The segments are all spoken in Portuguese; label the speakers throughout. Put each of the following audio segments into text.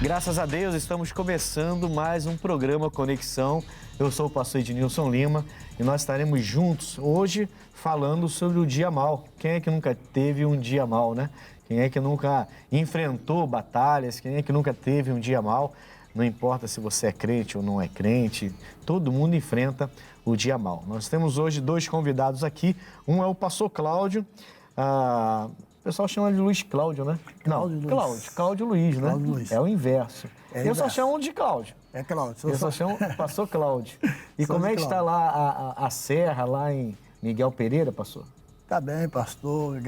Speaker 1: Graças a Deus, estamos começando mais um programa Conexão. Eu sou o pastor Ednilson Lima e nós estaremos juntos hoje falando sobre o dia mal. Quem é que nunca teve um dia mal, né? Quem é que nunca enfrentou batalhas? Quem é que nunca teve um dia mal? Não importa se você é crente ou não é crente, todo mundo enfrenta o dia mal. Nós temos hoje dois convidados aqui. Um é o pastor Cláudio. O pessoal chama de Luiz Cláudio, né? Cláudio Luiz, né?
Speaker 2: Cláudio Luiz.
Speaker 1: É o inverso. Eu só chamo de Cláudio.
Speaker 2: É Cláudio.
Speaker 1: Eu só chamo pastor Cláudio. E como é que está lá a serra, lá em Miguel Pereira, pastor?
Speaker 2: Tá bem, pastor.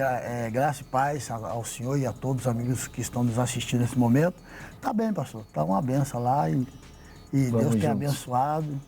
Speaker 2: Graça e paz ao senhor e a todos os amigos que estão nos assistindo nesse momento. Tá bem, pastor. Tá uma benção lá e Deus tem abençoado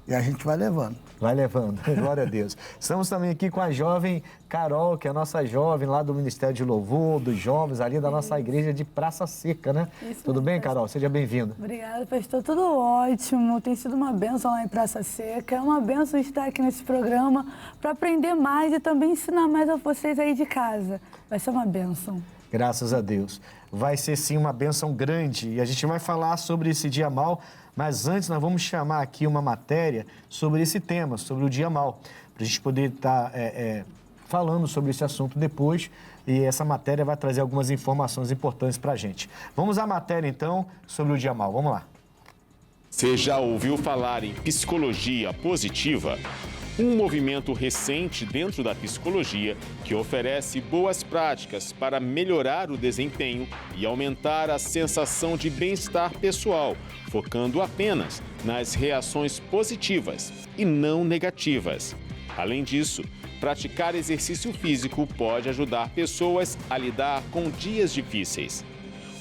Speaker 2: e a gente vai levando.
Speaker 1: Vai levando, glória a Deus. Estamos também aqui com a jovem Carol, que é a nossa jovem lá do Ministério de Louvor, dos jovens, ali da nossa igreja de Praça Seca, né?
Speaker 3: Isso
Speaker 1: Tudo
Speaker 3: mesmo,
Speaker 1: bem,
Speaker 3: pastor.
Speaker 1: Carol? Seja bem-vinda.
Speaker 3: Obrigada, pastor. Tudo ótimo. Tem sido uma bênção lá em Praça Seca. É uma bênção estar aqui nesse programa para aprender mais e também ensinar mais a vocês aí de casa. Vai ser uma bênção.
Speaker 1: Graças a Deus. Vai ser sim uma bênção grande e a gente vai falar sobre esse dia mal, mas antes nós vamos chamar aqui uma matéria sobre esse tema, sobre o dia mal, para a gente poder estar falando sobre esse assunto depois e essa matéria vai trazer algumas informações importantes para a gente. Vamos à matéria então sobre o dia mal, vamos lá.
Speaker 4: Você já ouviu falar em psicologia positiva? Um movimento recente dentro da psicologia que oferece boas práticas para melhorar o desempenho e aumentar a sensação de bem-estar pessoal, focando apenas nas reações positivas e não negativas. Além disso, praticar exercício físico pode ajudar pessoas a lidar com dias difíceis.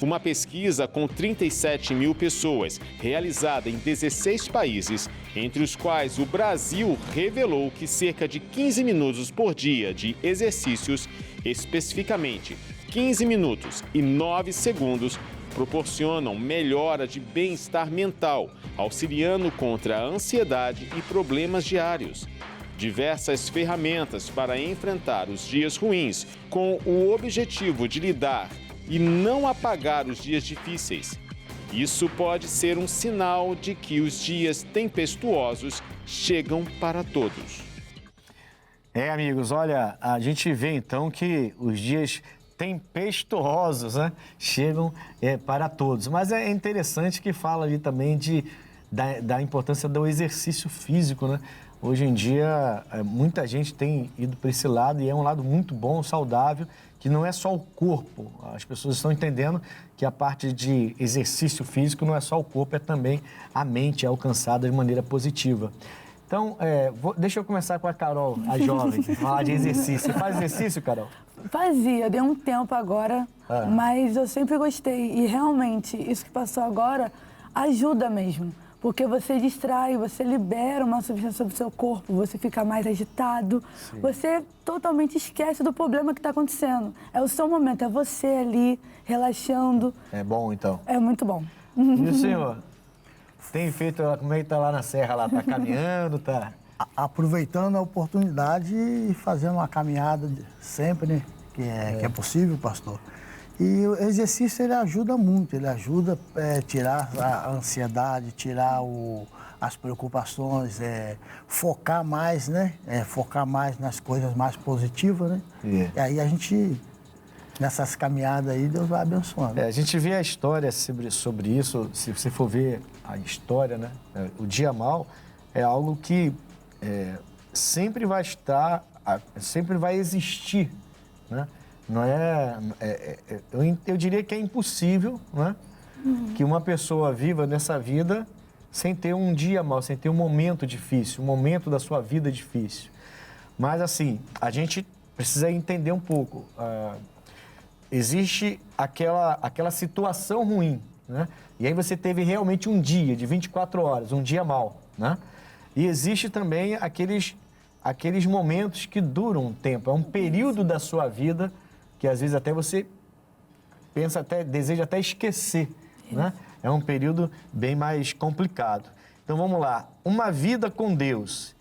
Speaker 4: Uma pesquisa com 37 mil pessoas, realizada em 16 países, entre os quais o Brasil, revelou que cerca de 15 minutos por dia de exercícios, especificamente 15 minutos e 9 segundos, proporcionam melhora de bem-estar mental, auxiliando contra a ansiedade e problemas diários. Diversas ferramentas para enfrentar os dias ruins, com o objetivo de lidar e não apagar os dias difíceis. Isso pode ser um sinal de que os dias tempestuosos chegam para todos.
Speaker 1: Amigos, olha, a gente vê então que os dias tempestuosos, né, chegam para todos. Mas é interessante que fala ali também da importância do exercício físico, né? Hoje em dia, muita gente tem ido para esse lado e é um lado muito bom, saudável, que não é só o corpo. As pessoas estão entendendo que a parte de exercício físico não é só o corpo, é também a mente alcançada de maneira positiva. Então, deixa eu começar com a Carol, a jovem, falar de exercício. Você faz exercício, Carol?
Speaker 3: Fazia, deu um tempo agora, mas eu sempre gostei. E realmente, isso que passou agora ajuda mesmo. Porque você distrai, você libera uma substância sobre o seu corpo, você fica mais agitado, você totalmente esquece do problema que está acontecendo. É o seu momento, é você ali, relaxando. É bom, então? É muito bom.
Speaker 1: E o senhor? Tem feito, como é que está lá na serra, lá? Está caminhando, tá?
Speaker 2: Aproveitando a oportunidade e fazendo uma caminhada sempre, né? Que é possível, pastor. E o exercício, ele ajuda muito, ele ajuda a tirar a ansiedade, tirar as preocupações, focar mais, né? Focar mais nas coisas mais positivas, né? E aí a gente, nessas caminhadas aí, Deus vai abençoando.
Speaker 1: A gente vê a história sobre isso, se você for ver a história, né? O dia mal é algo que sempre vai estar, sempre vai existir, né? Não eu diria que é impossível, né, que uma pessoa viva nessa vida sem ter um dia mau, sem ter um momento difícil, um momento da sua vida difícil. Mas, assim, a gente precisa entender um pouco. Existe aquela situação ruim, né? E aí você teve realmente um dia de 24 horas, um dia mau, né? E existe também aqueles momentos que duram um tempo, é um período da sua vida que às vezes até você deseja até esquecer, né? É um período bem mais complicado. Então vamos lá, uma vida com Deus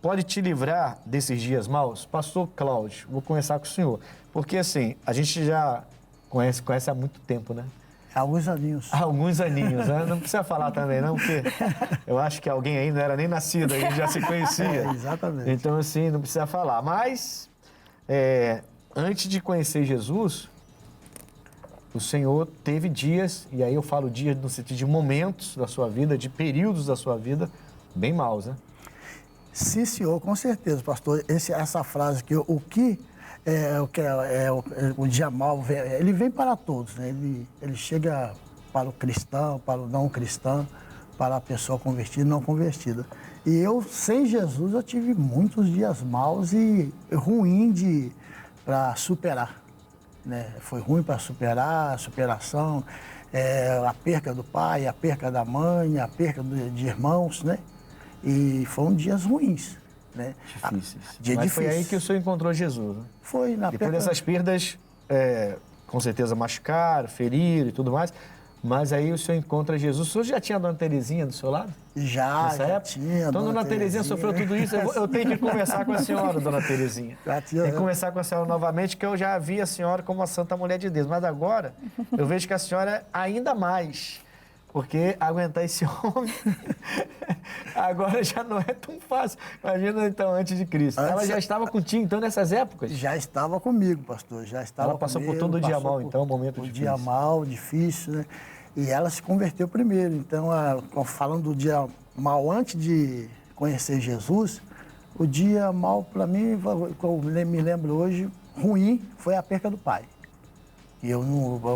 Speaker 1: pode te livrar desses dias maus? Pastor Cláudio, vou começar com o senhor, porque assim, a gente já conhece há muito tempo, né?
Speaker 2: Alguns aninhos.
Speaker 1: Alguns aninhos, né? Não precisa falar também, não, porque eu acho que alguém aí não era nem nascido, a gente já se conhecia.
Speaker 2: Exatamente.
Speaker 1: Então, assim, não precisa falar. Mas, antes de conhecer Jesus, o Senhor teve dias, e aí eu falo dias no sentido de momentos da sua vida, de períodos da sua vida, bem maus, né?
Speaker 2: Sim, senhor, com certeza, pastor. Essa frase que o dia mau, ele vem para todos, né? Ele chega para o cristão, para o não cristão, para a pessoa convertida e não convertida. E eu, sem Jesus, eu tive muitos dias maus e ruim para superar, né? Foi ruim para superar, a superação, a perca do pai, a perca da mãe, a perca de irmãos, né? E foram dias ruins, né?
Speaker 1: Difíceis.
Speaker 2: Dia
Speaker 1: Mas
Speaker 2: difícil.
Speaker 1: foi aí que o senhor encontrou Jesus, né?
Speaker 2: Foi na
Speaker 1: Depois
Speaker 2: perca...
Speaker 1: dessas perdas, com certeza machucaram, feriram e tudo mais, mas aí o senhor encontra Jesus. O senhor já tinha a Dona Terezinha do seu lado?
Speaker 2: Já
Speaker 1: Então,
Speaker 2: tinha.
Speaker 1: Dona Terezinha sofreu tudo isso. Eu tenho que conversar com a senhora, Dona Terezinha.
Speaker 2: Já tinha,
Speaker 1: Tem que conversar com a senhora novamente, que eu já vi a senhora como uma santa mulher de Deus. Mas agora, eu vejo que a senhora é ainda mais. Porque aguentar esse homem agora já não é tão fácil. Imagina, então, antes de Cristo. Ela já estava contigo, então, nessas épocas?
Speaker 2: Já estava comigo, pastor. Já estava
Speaker 1: Ela passou
Speaker 2: comigo,
Speaker 1: por todo o dia mal, então, um momento difícil.
Speaker 2: O dia mal, difícil, né? E ela se converteu primeiro. Então, falando do dia mal antes de conhecer Jesus, o dia mal, para mim, eu me lembro hoje, ruim, foi a perca do pai. E eu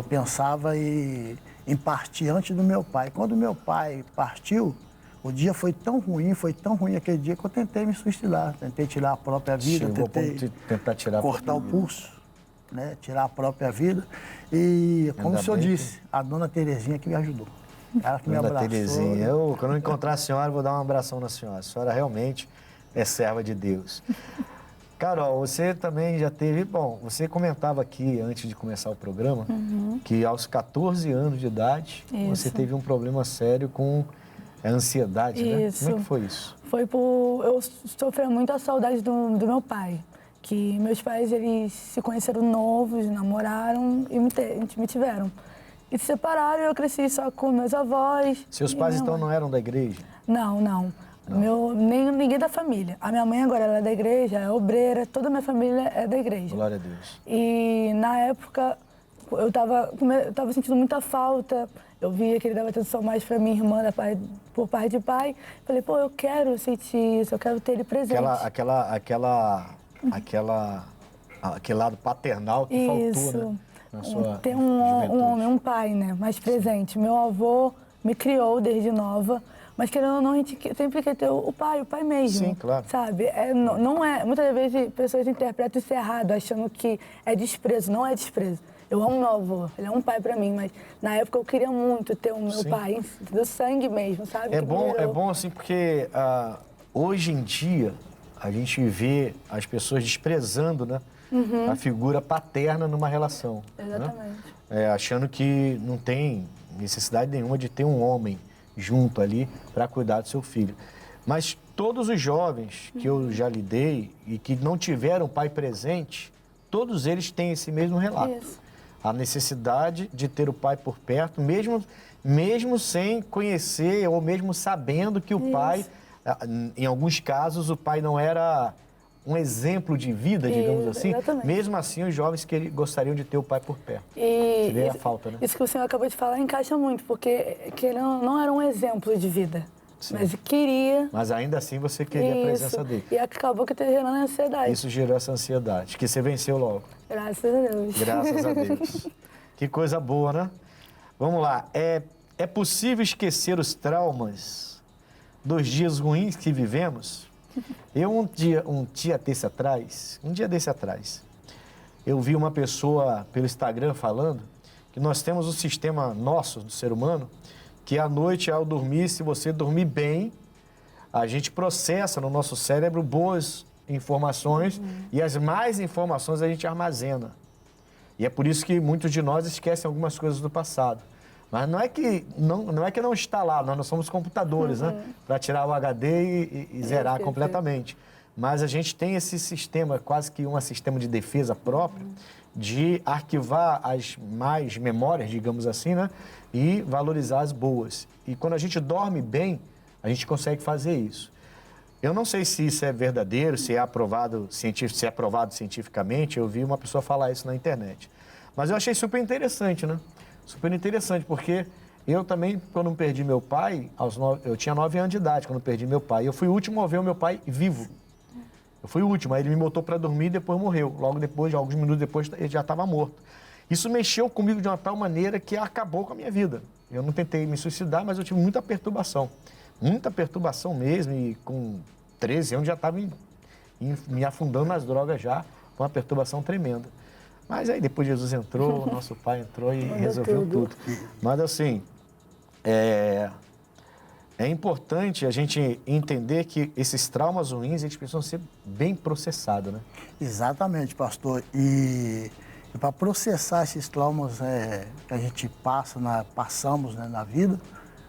Speaker 2: pensava em partir antes do meu pai. Quando meu pai partiu, o dia foi tão ruim aquele dia que eu tentei me suicidar. Tentei tirar a própria vida,
Speaker 1: tentar tirar
Speaker 2: cortar o pulso, né? Tirar a própria vida. E, como o senhor disse, a Dona Terezinha que me ajudou. Ela que me abraçou.
Speaker 1: Dona Terezinha, quando eu encontrar a senhora, vou dar um abração na senhora. A senhora realmente é serva de Deus. Carol, você também já teve... Bom, você comentava aqui, antes de começar o programa, que aos 14 anos de idade, você teve um problema sério com a ansiedade, né? Como é que foi isso?
Speaker 3: Foi eu sofri muita saudade do meu pai. Que meus pais, eles se conheceram novos, namoraram e me tiveram. E se separaram e eu cresci só com meus avós.
Speaker 1: Seus pais, então, não eram da igreja?
Speaker 3: Não. Ninguém da família. A minha mãe agora ela é da igreja, é obreira, toda a minha família é da igreja.
Speaker 1: Glória a Deus.
Speaker 3: E na época eu tava sentindo muita falta. Eu via que ele dava atenção mais para minha irmã por parte de pai. Falei, pô, eu quero sentir isso, eu quero ter ele presente.
Speaker 1: Aquele lado paternal que faltou, né? Na sua
Speaker 3: ter um homem, um pai, né? Mais presente. Meu avô me criou desde nova. Mas querendo ou não, a gente sempre quer ter o pai mesmo.
Speaker 1: Sim, claro.
Speaker 3: Sabe? Não é, muitas vezes pessoas interpretam isso errado, achando que é desprezo. Não é desprezo. Eu amo meu avô, ele é um pai pra mim, mas na época eu queria muito ter o meu pai, do sangue mesmo, sabe?
Speaker 1: É bom assim, porque hoje em dia a gente vê as pessoas desprezando, né? A figura paterna numa relação.
Speaker 3: Exatamente.
Speaker 1: Né? Achando que não tem necessidade nenhuma de ter um homem junto ali para cuidar do seu filho. Mas todos os jovens que eu já lidei e que não tiveram pai presente, todos eles têm esse mesmo relato.
Speaker 3: Isso.
Speaker 1: A necessidade de ter o pai por perto, mesmo sem conhecer ou mesmo sabendo que o pai, em alguns casos, o pai não era um exemplo de vida, digamos assim.
Speaker 3: Exatamente.
Speaker 1: Mesmo assim, os jovens gostariam de ter o pai por perto. Você vê a falta, né?
Speaker 3: Isso que o senhor acabou de falar encaixa muito, porque ele não era um exemplo de vida. Sim. Mas queria...
Speaker 1: Mas ainda assim você queria a presença dele.
Speaker 3: E acabou que gerando ansiedade.
Speaker 1: Isso gerou essa ansiedade, que você venceu logo.
Speaker 3: Graças a Deus.
Speaker 1: Graças a Deus. Que coisa boa, né? Vamos lá. É possível esquecer os traumas dos dias ruins que vivemos? Eu, um dia desse atrás, eu vi uma pessoa pelo Instagram falando que nós temos um sistema nosso, do ser humano, que à noite, ao dormir, se você dormir bem, a gente processa no nosso cérebro boas informações e as mais informações a gente armazena. E é por isso que muitos de nós esquecem algumas coisas do passado. Mas não é que não está lá, nós não somos computadores, né? Para tirar o HD e zerar completamente. Mas a gente tem esse sistema, quase que um sistema de defesa próprio, de arquivar as más memórias, digamos assim, né? E valorizar as boas. E quando a gente dorme bem, a gente consegue fazer isso. Eu não sei se isso é verdadeiro, se é aprovado cientificamente, eu vi uma pessoa falar isso na internet. Mas eu achei super interessante, né? Super interessante, porque eu também, quando perdi meu pai, eu tinha 9 anos de idade quando perdi meu pai. Eu fui o último a ver o meu pai vivo. Eu fui o último, aí ele me botou para dormir e depois morreu. Logo depois, alguns minutos depois, ele já estava morto. Isso mexeu comigo de uma tal maneira que acabou com a minha vida. Eu não tentei me suicidar, mas eu tive muita perturbação mesmo, e com 13 anos já estava me afundando nas drogas já, com uma perturbação tremenda. Mas aí depois Jesus entrou, nosso pai entrou e resolveu tudo. Mas assim, é importante a gente entender que esses traumas ruins, eles precisam ser bem processados, né?
Speaker 2: Exatamente, pastor. E para processar esses traumas que a gente passamos, né, na vida,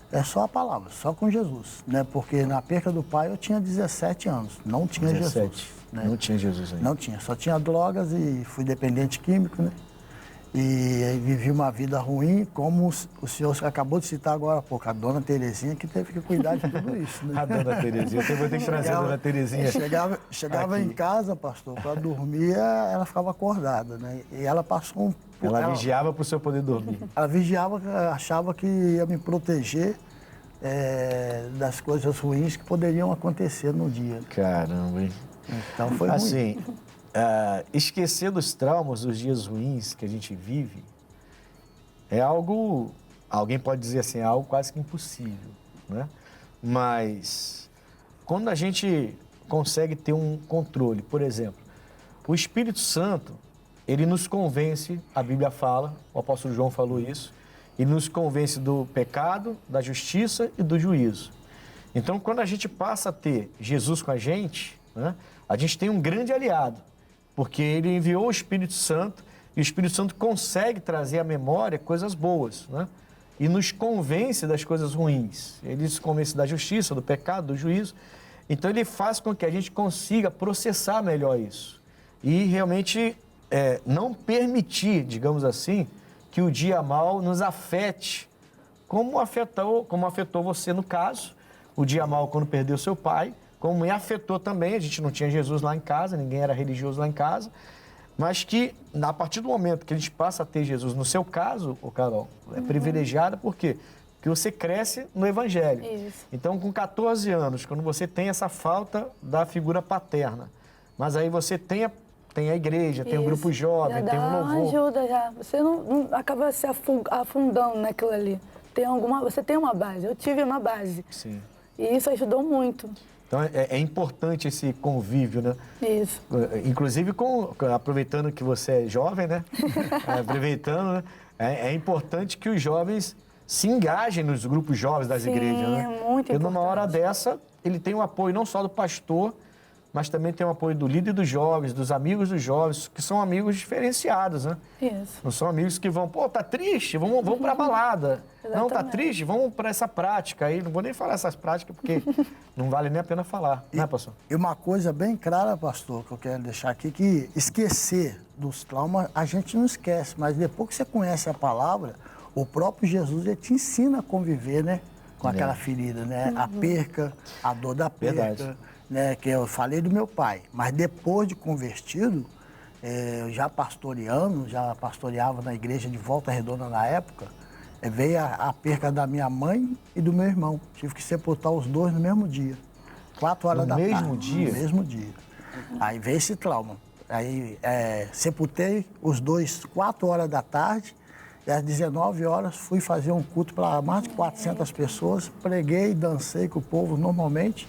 Speaker 2: é só a palavra, só com Jesus, né? Porque na perca do pai eu tinha 17 anos, não tinha
Speaker 1: 17.
Speaker 2: Jesus. Né?
Speaker 1: Não tinha Jesus ainda.
Speaker 2: Não tinha, só tinha drogas e fui dependente químico, né? E aí vivi uma vida ruim, como o senhor acabou de citar agora há pouco, a dona Terezinha, que teve que cuidar de tudo isso, né?
Speaker 1: A dona Terezinha, eu vou ter que trazer a dona Terezinha.
Speaker 2: Chegava em casa, pastor, para dormir, ela ficava acordada, né? E ela passou
Speaker 1: Ela vigiava para o senhor poder dormir.
Speaker 2: Ela vigiava, achava que ia me proteger das coisas ruins que poderiam acontecer no dia.
Speaker 1: Caramba, hein?
Speaker 2: Então foi ruim.
Speaker 1: Assim, esquecer dos traumas, dos dias ruins que a gente vive, é algo, alguém pode dizer assim, é algo quase que impossível, né? Mas quando a gente consegue ter um controle, por exemplo, o Espírito Santo, ele nos convence, a Bíblia fala, o apóstolo João falou isso, ele nos convence do pecado, da justiça e do juízo. Então, quando a gente passa a ter Jesus com a gente, né, a gente tem um grande aliado, porque ele enviou o Espírito Santo e o Espírito Santo consegue trazer à memória coisas boas, né, e nos convence das coisas ruins. Ele nos convence da justiça, do pecado, do juízo. Então, ele faz com que a gente consiga processar melhor isso e realmente não permitir, digamos assim, que o dia mal nos afete, como afetou você no caso, o dia mal quando perdeu seu pai, como me afetou também, a gente não tinha Jesus lá em casa, ninguém era religioso lá em casa, mas que a partir do momento que a gente passa a ter Jesus, no seu caso, Carol, é privilegiada, por quê? Porque você cresce no Evangelho.
Speaker 3: Isso.
Speaker 1: Então, com 14 anos, quando você tem essa falta da figura paterna, mas aí você tem a igreja, tem um grupo jovem,
Speaker 3: já
Speaker 1: tem um louvor.
Speaker 3: Ajuda já. Você não acaba se afundando naquilo ali. Você tem uma base. Eu tive uma base.
Speaker 1: Sim.
Speaker 3: E isso ajudou muito.
Speaker 1: Então é importante esse convívio, né?
Speaker 3: Isso.
Speaker 1: Inclusive, aproveitando que você é jovem, né? Aproveitando, né? É importante que os jovens se engajem nos grupos jovens das igrejas, né?
Speaker 3: É muito
Speaker 1: Porque
Speaker 3: importante.
Speaker 1: numa hora dessa, ele tem o apoio não só do pastor, mas também tem o apoio do líder dos jovens, dos amigos dos jovens, que são amigos diferenciados, né?
Speaker 3: Isso.
Speaker 1: Não são amigos que vão, tá triste, vamos pra balada. Não, tá
Speaker 3: Exatamente.
Speaker 1: triste, vamos para essa prática aí. Não vou nem falar essas práticas, porque não vale nem a pena falar, né, pastor?
Speaker 2: E uma coisa bem clara, pastor, que eu quero deixar aqui, que esquecer dos traumas, a gente não esquece, mas depois que você conhece a palavra, o próprio Jesus, ele te ensina a conviver, né? Com aquela ferida, né? A perca, a dor da perca.
Speaker 1: Verdade.
Speaker 2: Né, que eu falei do meu pai, mas depois de convertido, eu já pastoreava na igreja de Volta Redonda na época, veio a perca da minha mãe e do meu irmão. Tive que sepultar os dois no mesmo dia, 4 horas da tarde.
Speaker 1: No mesmo dia?
Speaker 2: No mesmo dia. Aí veio esse trauma. Aí sepultei os dois 4 horas da tarde e às 19 horas fui fazer um culto para mais de 400 pessoas, preguei, dancei com o povo normalmente.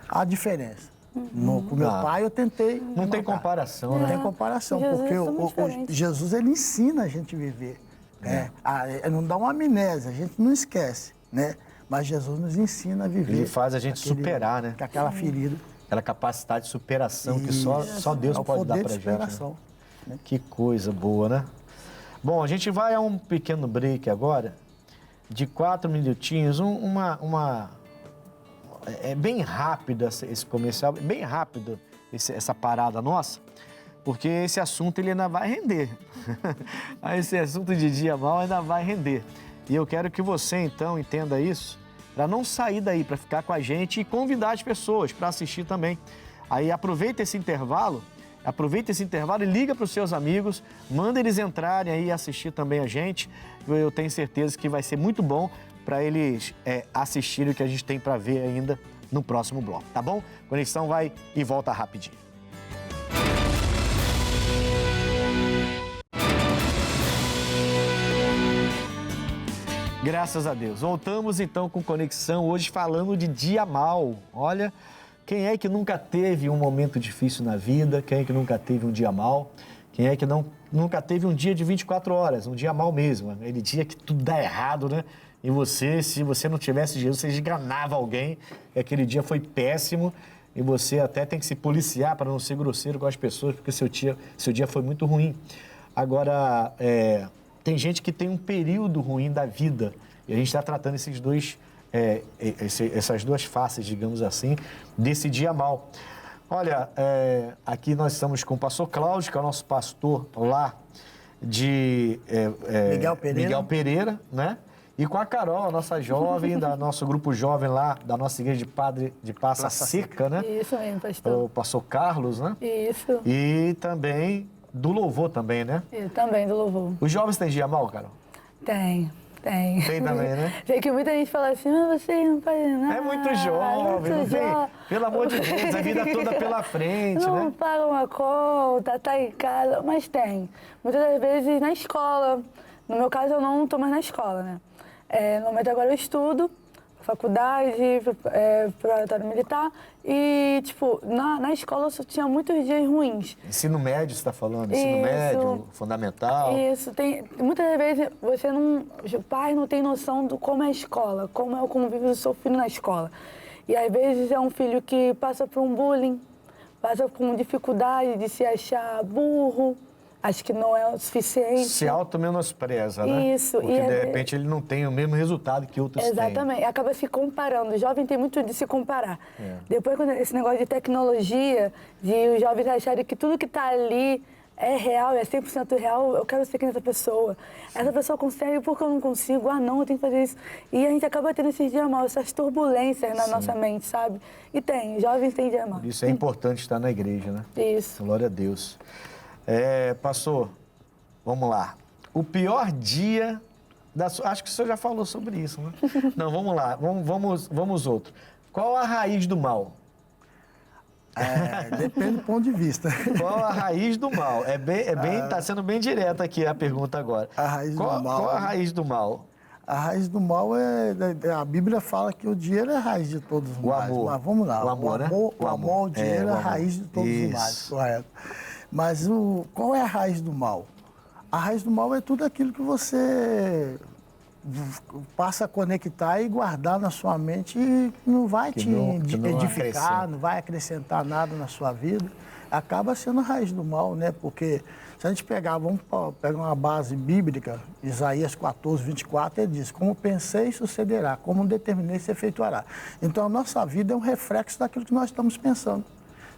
Speaker 2: A diferença. Com meu pai eu tentei.
Speaker 1: Não tem comparação, né?
Speaker 2: Não tem comparação,
Speaker 3: Jesus
Speaker 2: porque
Speaker 3: é muito diferente.
Speaker 2: Jesus ele ensina a gente a viver. Né? Não dá uma amnésia, a gente não esquece, né? Mas Jesus nos ensina a viver.
Speaker 1: Ele faz a gente superar, né?
Speaker 2: Com aquela ferida.
Speaker 1: Aquela capacidade de superação que só Deus
Speaker 2: É o
Speaker 1: pode dar
Speaker 2: poder
Speaker 1: pra
Speaker 2: de
Speaker 1: gente. Né?
Speaker 2: superação, né?
Speaker 1: Que coisa boa, né? Bom, a gente vai a um pequeno break agora, de 4 minutinhos, É bem rápido esse comercial, bem rápido essa parada nossa, porque esse assunto ele ainda vai render. Esse assunto de dia mal ainda vai render. E eu quero que você, então, entenda isso, para não sair daí, para ficar com a gente e convidar as pessoas para assistir também. Aí aproveita esse intervalo e liga para os seus amigos, manda eles entrarem aí e assistir também a gente. Eu tenho certeza que vai ser muito bom para eles assistirem o que a gente tem para ver ainda no próximo bloco, tá bom? Conexão vai e volta rapidinho. Graças a Deus. Voltamos então com Conexão, hoje falando de dia mal. Olha, quem é que nunca teve um momento difícil na vida? Quem é que nunca teve um dia mal? Quem é que nunca teve um dia de 24 horas, um dia mal mesmo? Aquele dia que tudo dá errado, né? E você, se você não tivesse Jesus, você esganava alguém, e aquele dia foi péssimo, e você até tem que se policiar para não ser grosseiro com as pessoas, porque seu dia foi muito ruim. Agora, tem gente que tem um período ruim da vida, e a gente está tratando essas duas faces, digamos assim, desse dia mal. Olha, aqui nós estamos com o pastor Cláudio, que é o nosso pastor lá de Miguel Pereira, né? E com a Carol, a nossa jovem, do nosso grupo jovem lá, da nossa igreja de Praça Seca, né?
Speaker 3: Isso mesmo, pastor.
Speaker 1: O pastor Carlos, né?
Speaker 3: Isso.
Speaker 1: E também do louvor também, né?
Speaker 3: Eu também, do louvor.
Speaker 1: Os jovens têm dia mal, Carol?
Speaker 3: Tem.
Speaker 1: Tem também, né?
Speaker 3: Sei que muita gente fala assim, mas vocês não fazem nada.
Speaker 1: É muito jovem, não tem? Pelo amor de Deus, a vida toda pela frente,
Speaker 3: não
Speaker 1: né?
Speaker 3: pagam a conta, tá em casa, mas tem. Muitas das vezes na escola. No meu caso, eu não estou mais na escola, né? No momento agora eu estudo, faculdade, preparatório militar. E, tipo, na escola eu só tinha muitos dias ruins.
Speaker 1: Ensino médio, você está falando? Ensino médio, fundamental?
Speaker 3: Isso. Muitas vezes os pais não têm noção de como é a escola, como é o convívio do seu filho na escola. E às vezes é um filho que passa por um bullying, passa com dificuldade de se achar burro, acho que não é o suficiente.
Speaker 1: Se auto-menospreza, né?
Speaker 3: Isso.
Speaker 1: Porque, de repente, ele não tem o mesmo resultado que outros têm.
Speaker 3: Exatamente. Acaba se comparando. O jovem tem muito de se comparar. Depois, quando esse negócio de tecnologia, de os jovens acharem que tudo que está ali é real, é 100% real, eu quero ser que essa pessoa. Essa pessoa consegue, porque eu não consigo? Ah, não, eu tenho que fazer isso. E a gente acaba tendo esses dias mal, essas turbulências na nossa mente, sabe? E jovens têm dia mal.
Speaker 1: Isso é importante estar na igreja, né?
Speaker 3: Isso.
Speaker 1: Glória a Deus. Pastor, vamos lá. O pior dia da sua... Acho que o senhor já falou sobre isso, né? Não, vamos lá. Vamos outro. Qual a raiz do mal?
Speaker 2: Depende do ponto de vista.
Speaker 1: Qual a raiz do mal? Tá sendo bem direta aqui a pergunta agora.
Speaker 2: A raiz do mal.
Speaker 1: Qual a raiz do mal?
Speaker 2: A raiz do mal a Bíblia fala que o dinheiro é a raiz de todos os males.
Speaker 1: Amor.
Speaker 2: Mas vamos lá.
Speaker 1: O amor, né?
Speaker 2: O amor, o dinheiro é a raiz de todos os males, correto. Mas qual é a raiz do mal? A raiz do mal é tudo aquilo que você passa a conectar e guardar na sua mente e não vai edificar, não vai acrescentar nada na sua vida. Acaba sendo a raiz do mal, né? Porque se a gente vamos pegar uma base bíblica, Isaías 14, 24, ele diz: como pensei, sucederá, como determinei, se efetuará. Então a nossa vida é um reflexo daquilo que nós estamos pensando.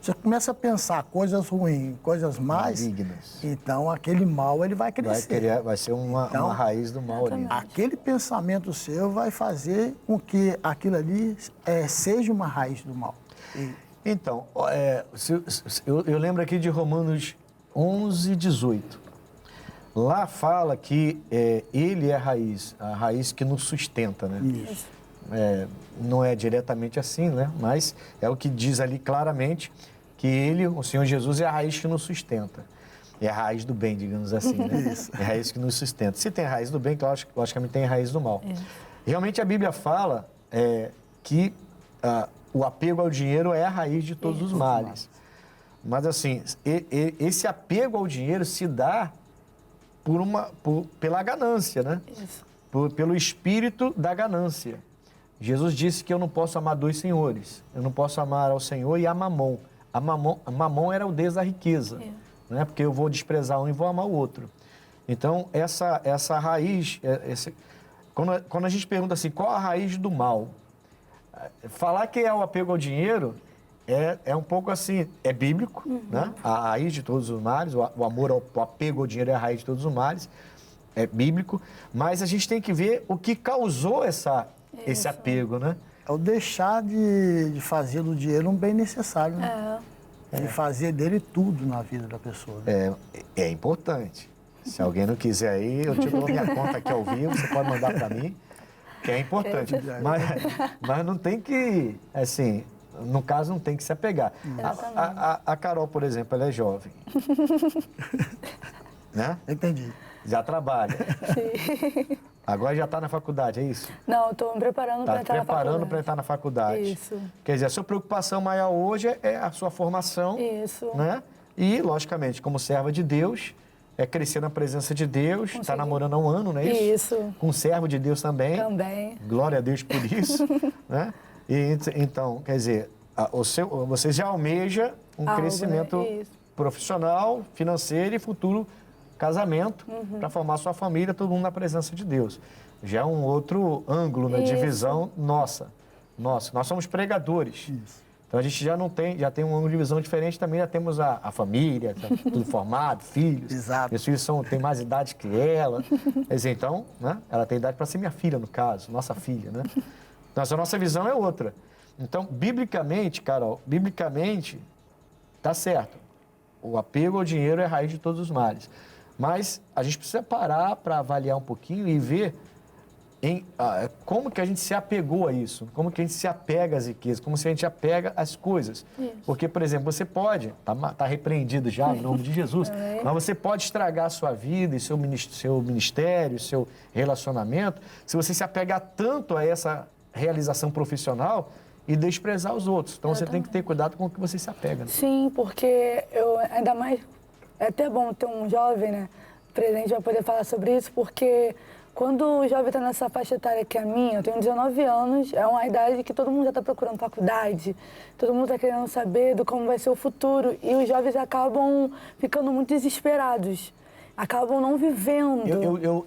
Speaker 2: Você começa a pensar coisas ruins, coisas más,
Speaker 1: malignas.
Speaker 2: Então aquele mal ele vai crescer.
Speaker 1: Vai ser uma raiz do mal ali.
Speaker 2: Aquele pensamento seu vai fazer com que aquilo ali seja uma raiz do mal.
Speaker 1: Então, eu lembro aqui de Romanos 11, 18. Lá fala que ele é a raiz que nos sustenta, né?
Speaker 2: Isso.
Speaker 1: Não é diretamente assim, né? Mas é o que diz ali claramente que ele, o Senhor Jesus, é a raiz que nos sustenta. É a raiz do bem, digamos assim, né?
Speaker 2: Isso.
Speaker 1: É a raiz que nos sustenta. Se tem a raiz do bem, então logicamente tem a raiz do mal. Realmente a Bíblia fala que o apego ao dinheiro é a raiz de todos os males. Mas assim, esse apego ao dinheiro se dá pela ganância, né?
Speaker 3: Isso.
Speaker 1: Pelo espírito da ganância. Jesus disse que eu não posso amar dois senhores. Eu não posso amar ao Senhor e a Mamon. A Mamon era o Deus da riqueza, né? Porque eu vou desprezar um e vou amar o outro. Então, essa raiz... Quando a gente pergunta assim, qual a raiz do mal? Falar que é o apego ao dinheiro é um pouco assim, é bíblico, né? A raiz de todos os males, o amor, o apego ao dinheiro é a raiz de todos os males, é bíblico, mas a gente tem que ver o que causou esse apego, né?
Speaker 2: É o deixar de fazer do dinheiro um bem necessário, né? De fazer dele tudo na vida da pessoa. Né?
Speaker 1: É importante. Se alguém não quiser aí, eu te dou minha conta aqui ao vivo, você pode mandar para mim, que é importante. Mas não tem que, assim, no caso, não tem que se apegar. A Carol, por exemplo, ela é jovem. Né?
Speaker 2: Entendi.
Speaker 1: Já trabalha.
Speaker 3: Sim.
Speaker 1: Agora já está na faculdade, é isso?
Speaker 3: Não, estou me preparando para entrar na faculdade.
Speaker 1: Preparando para entrar na faculdade.
Speaker 3: Isso.
Speaker 1: Quer dizer, a sua preocupação maior hoje é a sua formação.
Speaker 3: Isso.
Speaker 1: Né? E, logicamente, como serva de Deus, é crescer na presença de Deus. Está namorando há um ano, não é isso?
Speaker 3: Isso.
Speaker 1: Com um servo de Deus também.
Speaker 3: Também.
Speaker 1: Glória a Deus por isso. Né? E, então, quer dizer, você já almeja um crescimento profissional, financeiro e futuro casamento para formar sua família, todo mundo na presença de Deus. Já é um outro ângulo, né, de visão nossa. Nós somos pregadores. Isso. Então a gente já tem um ângulo de visão diferente também, já temos a família, tá tudo formado, filhos.
Speaker 2: Exato.
Speaker 1: Meus filhos têm mais idade que ela. Mas, então, né, ela tem idade para ser minha filha, no caso, nossa filha, né? Então a nossa visão é outra. Então, biblicamente, Carol, tá certo. O apego ao dinheiro é a raiz de todos os males. Mas a gente precisa parar para avaliar um pouquinho e ver como que a gente se apegou a isso, como que a gente se apega às riquezas, como se a gente apega às coisas. Isso. Porque, por exemplo, você pode, tá repreendido já em nome de Jesus, mas você pode estragar a sua vida e seu ministério, seu relacionamento, se você se apegar tanto a essa realização profissional e desprezar os outros. Então você tem que ter cuidado com o que você se apega. Né?
Speaker 3: Sim, porque ainda mais, é até bom ter um jovem, né, presente para poder falar sobre isso, porque quando o jovem está nessa faixa etária que é a minha, eu tenho 19 anos, é uma idade que todo mundo já está procurando faculdade, todo mundo está querendo saber do como vai ser o futuro, e os jovens acabam ficando muito desesperados, acabam não vivendo.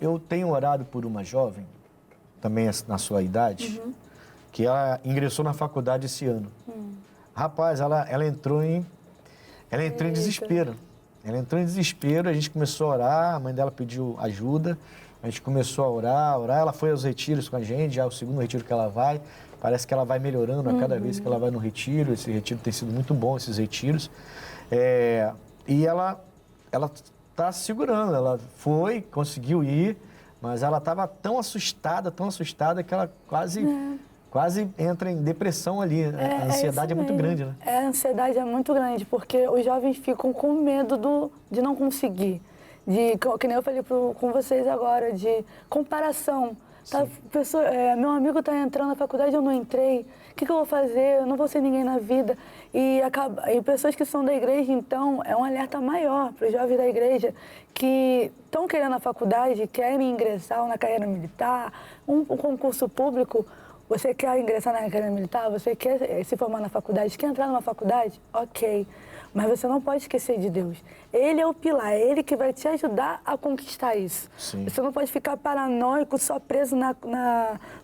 Speaker 1: Eu tenho orado por uma jovem, também na sua idade, que ela ingressou na faculdade esse ano. Rapaz, ela entrou em desespero. Ela entrou em desespero, a gente começou a orar, a mãe dela pediu ajuda, a gente começou a orar, ela foi aos retiros com a gente, já é o segundo retiro que ela vai, parece que ela vai melhorando a cada vez que ela vai no retiro, esse retiro tem sido muito bom, esses retiros, e ela está se segurando, ela conseguiu ir, mas ela estava tão assustada que ela quase entra em depressão ali. A ansiedade é muito grande, né?
Speaker 3: A ansiedade é muito grande, porque os jovens ficam com medo de não conseguir. Que nem eu falei com vocês agora, de comparação. Tá, meu amigo está entrando na faculdade, eu não entrei. O que eu vou fazer? Eu não vou ser ninguém na vida. E pessoas que são da igreja, então, é um alerta maior para os jovens da igreja que estão querendo a faculdade, querem ingressar na carreira militar, um concurso público. Você quer ingressar na carreira militar? Você quer se formar na faculdade? Quer entrar numa faculdade? Ok. Mas você não pode esquecer de Deus. Ele é o pilar, é Ele que vai te ajudar a conquistar isso. Sim. Você não pode ficar paranoico, só preso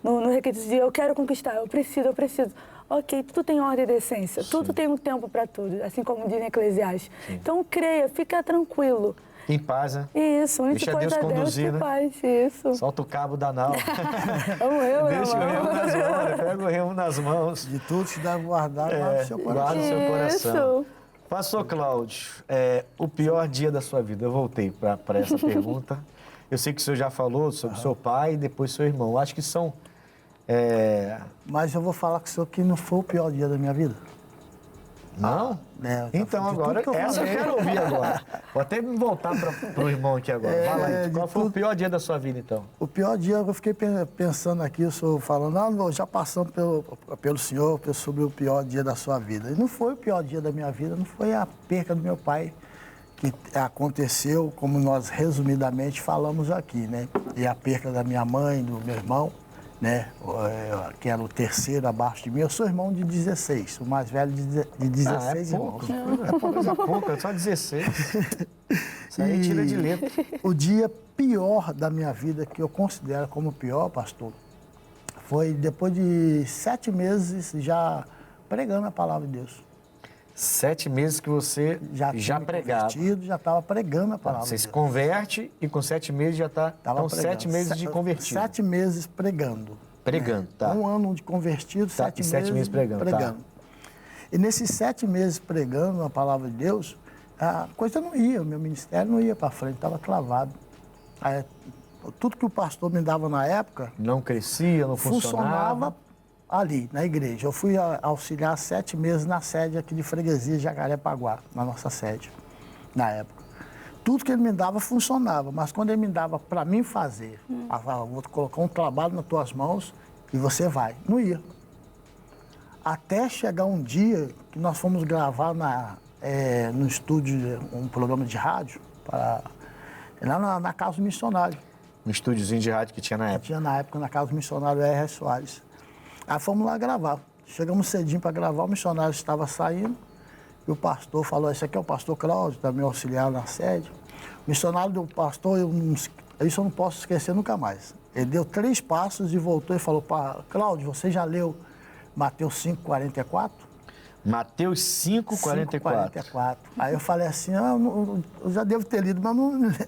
Speaker 3: no requisito de eu quero conquistar, eu preciso. Ok, tudo tem ordem e decência, tudo tem um tempo para tudo, assim como diz em Eclesiastes. Sim. Então creia, fica tranquilo.
Speaker 1: Em paz, né?
Speaker 3: Isso,
Speaker 1: deixa Deus conduzir, né?
Speaker 3: Paz, isso.
Speaker 1: Solta o cabo da nau.
Speaker 3: Deixa
Speaker 1: o remo nas mãos, pega o remo nas mãos.
Speaker 2: De tudo se deve guardar, guarda o seu coração.
Speaker 1: Guarda o seu coração. Pastor Cláudio, o pior dia da sua vida? Eu voltei para essa pergunta. Eu sei que o senhor já falou sobre seu pai e depois seu irmão. Acho que são...
Speaker 2: Mas eu vou falar com o senhor que não foi o pior dia da minha vida.
Speaker 1: Não? Então agora, essa eu quero ouvir agora. Vou até me voltar para o irmão aqui agora. Fala aí, qual foi o pior dia da sua vida, então?
Speaker 2: O pior dia, eu fiquei pensando aqui, o senhor falando, já passando pelo senhor sobre o pior dia da sua vida. E não foi o pior dia da minha vida, não foi a perca do meu pai, que aconteceu, como nós resumidamente falamos aqui, né? E a perca da minha mãe, do meu irmão, né? Que era o terceiro abaixo de mim. Eu sou irmão de 16, o mais velho de 16 irmãos.
Speaker 1: Coisa pouca, só 16. Isso aí tira de letra.
Speaker 2: O dia pior da minha vida, que eu considero como pior, pastor, foi depois de 7 meses já pregando a palavra de Deus.
Speaker 1: 7 meses que você já pregava.
Speaker 2: Já estava pregando a palavra.
Speaker 1: Você se converte e com 7 meses já está... Então, 7 meses de convertido.
Speaker 2: 7 meses pregando.
Speaker 1: Pregando, tá.
Speaker 2: 1 ano de convertido, 7 meses
Speaker 1: pregando. Tá.
Speaker 2: E nesses 7 meses pregando a palavra de Deus, a coisa não ia, o meu ministério não ia para frente, estava travado. Aí, tudo que o pastor me dava na época...
Speaker 1: Não crescia, não funcionava.
Speaker 2: Ali, na igreja. Eu fui auxiliar 7 meses na sede aqui de freguesia de Jacarepaguá, na nossa sede, na época. Tudo que ele me dava funcionava, mas quando ele me dava para mim fazer, vou colocar um trabalho nas tuas mãos e você vai, não ia. Até chegar um dia que nós fomos gravar no estúdio um programa de rádio, lá na Casa do Missionário.
Speaker 1: Um estúdiozinho de rádio que tinha na época.
Speaker 2: Tinha na época na Casa do Missionário R. Soares. Aí fomos lá gravar. Chegamos cedinho para gravar, o missionário estava saindo e o pastor falou, esse aqui é o pastor Cláudio, também auxiliar na sede. O missionário do pastor, isso eu não posso esquecer nunca mais. Ele deu 3 passos e voltou e falou, Cláudio, você já leu Mateus 5:44?
Speaker 1: Mateus 5:44.
Speaker 2: 5:44. Aí eu falei assim, eu já devo ter lido, mas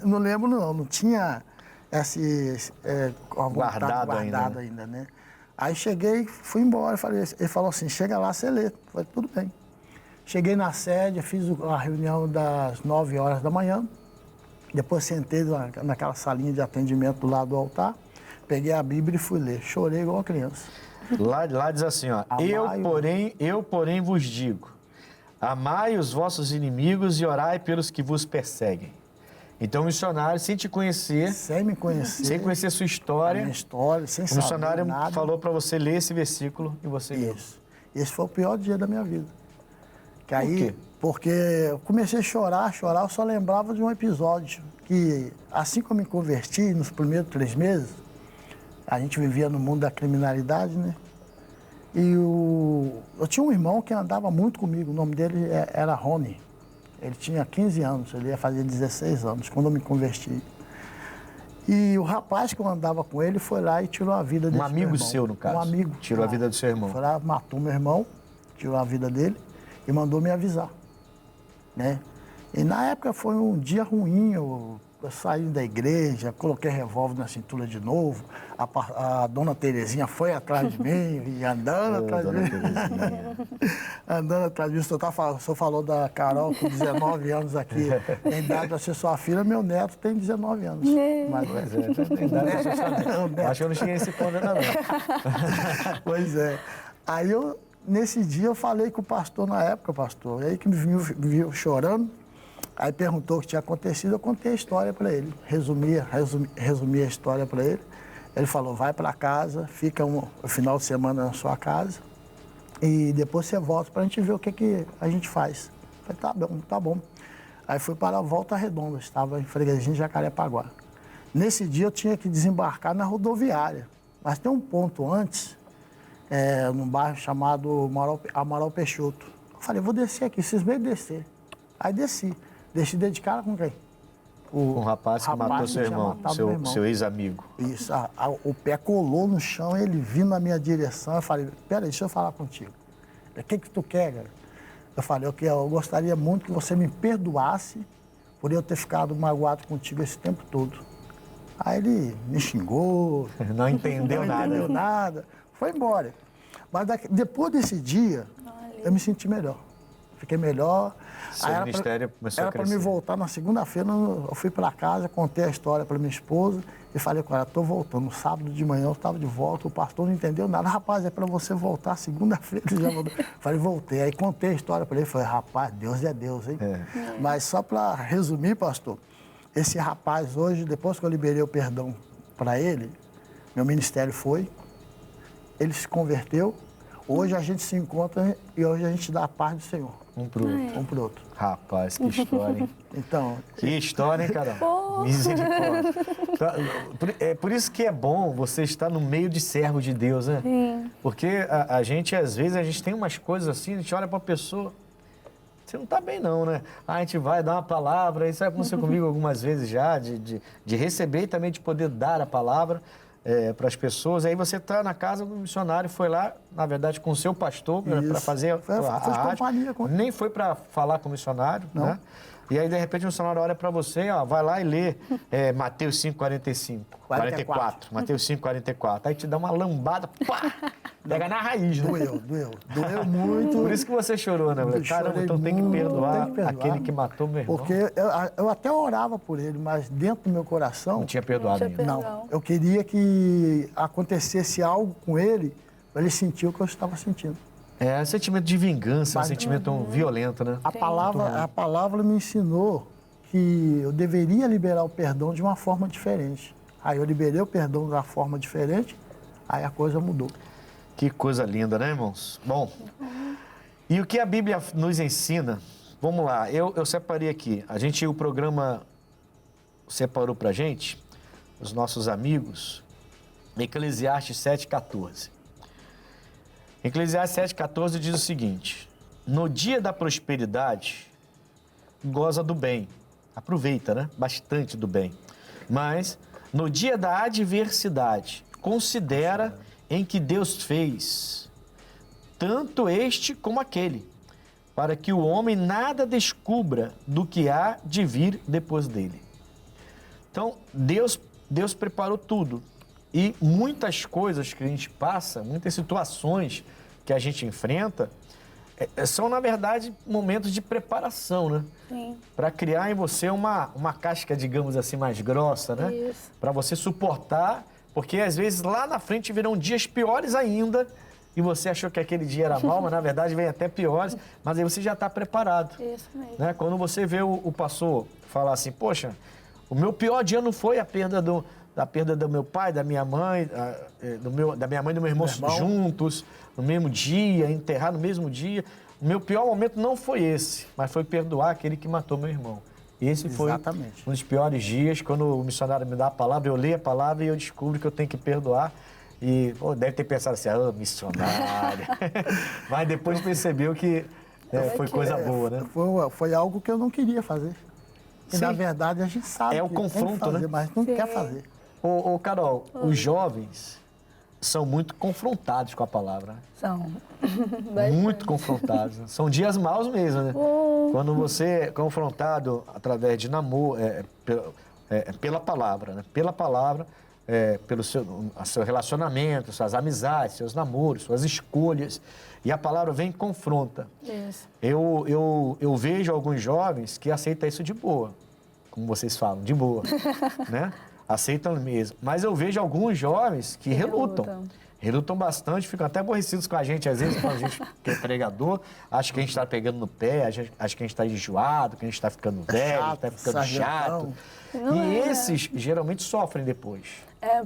Speaker 2: não lembro não tinha
Speaker 1: guardado
Speaker 2: ainda, né? Aí cheguei, fui embora, ele falou assim, chega lá, você lê. Eu falei, tudo bem. Cheguei na sede, fiz a reunião das 9 horas da manhã, depois sentei naquela salinha de atendimento do lado do altar, peguei a Bíblia e fui ler. Chorei igual uma criança.
Speaker 1: Lá diz assim, ó, eu, porém, vos digo, amai os vossos inimigos e orai pelos que vos perseguem. Então, o missionário, sem te conhecer...
Speaker 2: Sem me conhecer.
Speaker 1: Sem conhecer a sua história.
Speaker 2: A minha história, sem saber nada.
Speaker 1: O missionário falou para você ler esse versículo e você leu.
Speaker 2: Isso. Esse foi o pior dia da minha vida. Que aí,
Speaker 1: Por quê?
Speaker 2: Porque eu comecei a chorar, eu só lembrava de um episódio que, assim que eu me converti, nos primeiros 3 meses, a gente vivia no mundo da criminalidade, né? E eu tinha um irmão que andava muito comigo, o nome dele era Rony. Ele tinha 15 anos, ele ia fazer 16 anos, quando eu me converti. E o rapaz que eu andava com ele foi lá e tirou a vida desse meu irmão.
Speaker 1: Um amigo seu, no caso?
Speaker 2: Um amigo.
Speaker 1: Tirou a vida do seu irmão.
Speaker 2: Foi lá, matou meu irmão, tirou a vida dele e mandou me avisar, né? E na época foi um dia ruim, eu saí da igreja, coloquei revólver na cintura de novo, a dona Terezinha foi atrás de mim, e andando atrás de mim. Andando atrás de mim. O senhor falou da Carol com 19 anos aqui, tem idade para ser sua filha, meu neto tem 19 anos. Mas,
Speaker 1: tem idade para ser sua neto. Acho que eu não cheguei nesse ponto ainda não.
Speaker 2: Pois é. Aí nesse dia eu falei com o pastor na época, pastor, aí que me viu chorando. Aí perguntou o que tinha acontecido, eu contei a história para ele, resumi a história para ele. Ele falou, vai para casa, fica o final de semana na sua casa e depois você volta para a gente ver o que a gente faz. Eu falei, tá bom. Aí fui para a Volta Redonda, estava em freguesia de Jacarepaguá. Nesse dia eu tinha que desembarcar na rodoviária, mas tem um ponto antes, num bairro chamado Amaral Peixoto. Eu falei, vou descer aqui, vocês vêm descer. Aí desci. Desci de cara com quem?
Speaker 1: O rapaz que matou seu irmão, seu ex-amigo.
Speaker 2: Isso, o pé colou no chão, ele vindo na minha direção, eu falei, peraí, deixa eu falar contigo. O que tu quer, cara? Eu falei, eu gostaria muito que você me perdoasse por eu ter ficado magoado contigo esse tempo todo. Aí ele me xingou.
Speaker 1: Não entendeu nada.
Speaker 2: Não entendeu nada. Foi embora. Mas depois desse dia, eu me senti melhor. Fiquei melhor.
Speaker 1: Seu ministério começou a crescer.
Speaker 2: Era para me voltar na segunda-feira, eu fui para casa, contei a história para minha esposa e falei com ela, estou voltando. No sábado de manhã eu estava de volta, o pastor não entendeu nada. Rapaz, é para você voltar segunda-feira. Falei, voltei. Aí contei a história para ele, falei, rapaz, Deus é Deus, hein? Mas só para resumir, pastor, esse rapaz hoje, depois que eu liberei o perdão para ele, meu ministério ele se converteu. Hoje a gente se encontra e hoje a gente dá a paz do Senhor.
Speaker 1: Um pro outro. Rapaz, que história, hein?
Speaker 2: Então...
Speaker 1: Que história, hein, Carol? Misericórdia. É por isso que é bom você estar no meio de servos de Deus, né?
Speaker 3: Sim.
Speaker 1: Porque a gente, às vezes, a gente tem umas coisas assim, a gente olha para a pessoa, você não está bem não, né? A gente vai dar uma palavra, isso vai acontecer comigo algumas vezes já, de receber e também de poder dar a palavra. para as pessoas. Aí você está na casa do missionário, foi lá, na verdade, com o seu pastor, para fazer
Speaker 2: fez
Speaker 1: a rádio.
Speaker 2: companhia com ele.
Speaker 1: Nem foi para falar com o missionário, né? E aí, de repente, o missionário olha para você, ó, vai lá e lê Mateus 5,44. Mateus 5,44. Aí te dá uma lambada, pá! Pega na raiz, né?
Speaker 2: Doeu muito.
Speaker 1: Por isso que você chorou, né? Caramba, então tem que perdoar aquele que matou meu irmão.
Speaker 2: Porque eu até orava por ele, mas dentro do meu coração...
Speaker 1: Não tinha perdoado ainda.
Speaker 2: Não, eu queria que acontecesse algo com ele, para ele sentir o que eu estava sentindo.
Speaker 1: É um sentimento de vingança, um sentimento violento, né?
Speaker 2: A palavra me ensinou que eu deveria liberar o perdão de uma forma diferente. Aí eu liberei o perdão de uma forma diferente, aí a coisa mudou.
Speaker 1: Que coisa linda, né, irmãos? Bom, e o que a Bíblia nos ensina? Vamos lá, eu separei aqui. O programa separou pra gente, os nossos amigos, Eclesiastes 7,14. Eclesiastes 7,14 diz o seguinte: no dia da prosperidade, goza do bem. Aproveita, né? Bastante do bem. Mas, no dia da adversidade, considera em que Deus fez, tanto este como aquele, para que o homem nada descubra do que há de vir depois dele. Então, Deus preparou tudo. E muitas coisas que a gente passa, muitas situações que a gente enfrenta, são, na verdade, momentos de preparação, né?
Speaker 3: Sim.
Speaker 1: Para criar em você uma casca, digamos assim, mais grossa, né?
Speaker 3: Isso.
Speaker 1: Para você suportar, porque às vezes lá na frente virão dias piores ainda, e você achou que aquele dia era mal, mas na verdade vem até piores, mas aí você já está preparado.
Speaker 3: Isso mesmo.
Speaker 1: Né? Quando você vê o pastor falar assim, poxa, o meu pior dia não foi a perda do meu pai, da minha mãe, da minha mãe e do meu irmão juntos, no mesmo dia, enterrar no mesmo dia. O meu pior momento não foi esse, mas foi perdoar aquele que matou meu irmão. Esse foi um dos piores dias, quando o missionário me dá a palavra, eu leio a palavra e eu descubro que eu tenho que perdoar. E deve ter pensado assim, missionário. Mas depois percebeu que foi coisa boa, né?
Speaker 2: Foi algo que eu não queria fazer. E, na verdade, a gente sabe
Speaker 1: o
Speaker 2: que
Speaker 1: confronto,
Speaker 2: tem que fazer,
Speaker 1: né?
Speaker 2: mas não quer fazer.
Speaker 1: Ô, Carol, os jovens são muito confrontados com a palavra.
Speaker 3: São.
Speaker 1: Muito confrontados. São dias maus mesmo, né? Quando você é confrontado através de namoro, pela palavra, né? Pela palavra, pelo seu relacionamento, suas amizades, seus namoros, suas escolhas. E a palavra vem e confronta.
Speaker 3: Isso.
Speaker 1: Eu vejo alguns jovens que aceitam isso de boa, como vocês falam, de boa, né? Aceitam mesmo. Mas eu vejo alguns jovens que relutam. Relutam bastante, ficam até aborrecidos com a gente, às vezes, quando a gente que é pregador, acha que a gente está pegando no pé, acha que a gente está enjoado, que a gente está ficando velho, está ficando chato. E esses geralmente sofrem depois.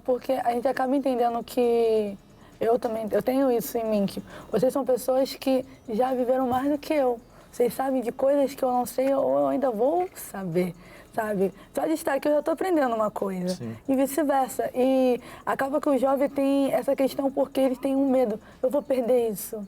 Speaker 3: Porque a gente acaba entendendo que eu tenho isso em mim, que vocês são pessoas que já viveram mais do que eu. Vocês sabem de coisas que eu não sei ou eu ainda vou saber. Sabe? Só de estar aqui eu já estou aprendendo uma coisa. Sim. E vice-versa. E acaba que o jovem tem essa questão porque eles têm um medo. Eu vou perder isso.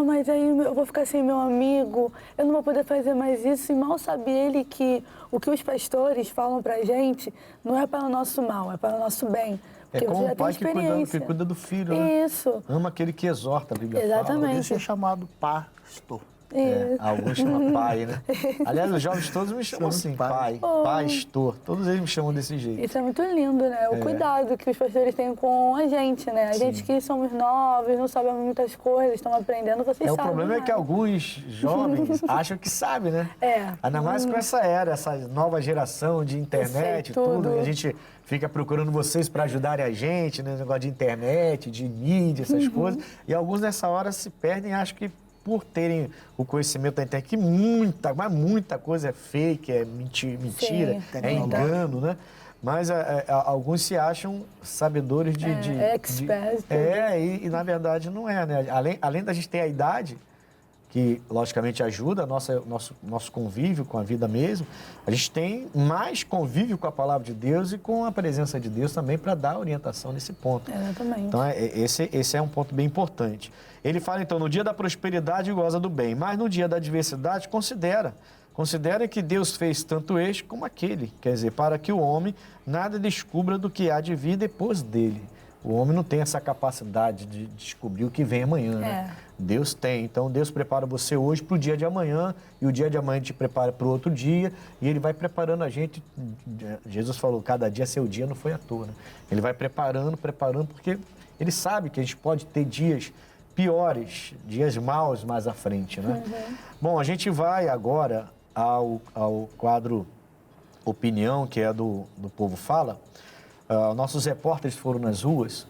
Speaker 3: Mas aí eu vou ficar sem meu amigo, eu não vou poder fazer mais isso. E mal sabe ele que o que os pastores falam pra gente não é para o nosso mal, é para o nosso bem.
Speaker 1: Porque como o pai que cuida do filho, né?
Speaker 3: Isso.
Speaker 1: Ama aquele que exorta, a Bíblia
Speaker 3: Exatamente.
Speaker 1: fala.
Speaker 2: Isso é chamado pastor.
Speaker 1: Alguns chamam pai, né? Aliás, os jovens todos me chamam assim, pai, pastor. Todos eles me chamam desse jeito.
Speaker 3: Isso é muito lindo, né? O cuidado que os pastores têm com a gente, né? A gente que somos novos, não sabemos muitas coisas, estamos aprendendo, vocês sabem.
Speaker 1: O problema é que alguns jovens acham que sabem, né? Ainda mais com essa nova geração de internet e tudo. E a gente fica procurando vocês para ajudarem a gente, né? Negócio de internet, de mídia, essas coisas. E alguns nessa hora se perdem e acham que por terem o conhecimento da internet, que muita coisa é fake, é mentira, é engano, né? Mas alguns se acham sabedores de
Speaker 3: experts.
Speaker 1: E na verdade não é, né? Além da gente ter a idade, que logicamente ajuda nosso convívio com a vida mesmo, a gente tem mais convívio com a palavra de Deus e com a presença de Deus também para dar orientação nesse ponto.
Speaker 3: Exatamente.
Speaker 1: Então, esse é um ponto bem importante. Ele fala, então, no dia da prosperidade goza do bem, mas no dia da adversidade considera Considera que Deus fez tanto este como aquele, quer dizer, para que o homem nada descubra do que há de vir depois dele. O homem não tem essa capacidade de descobrir o que vem amanhã, né? Deus tem. Então, Deus prepara você hoje para o dia de amanhã, e o dia de amanhã te prepara para o outro dia, e Ele vai preparando a gente. Jesus falou, cada dia seu dia, não foi à toa, né? Ele vai preparando, porque Ele sabe que a gente pode ter dias piores, dias maus mais à frente, né? Bom, a gente vai agora ao quadro Opinião, que é do Povo Fala. Nossos repórteres foram nas ruas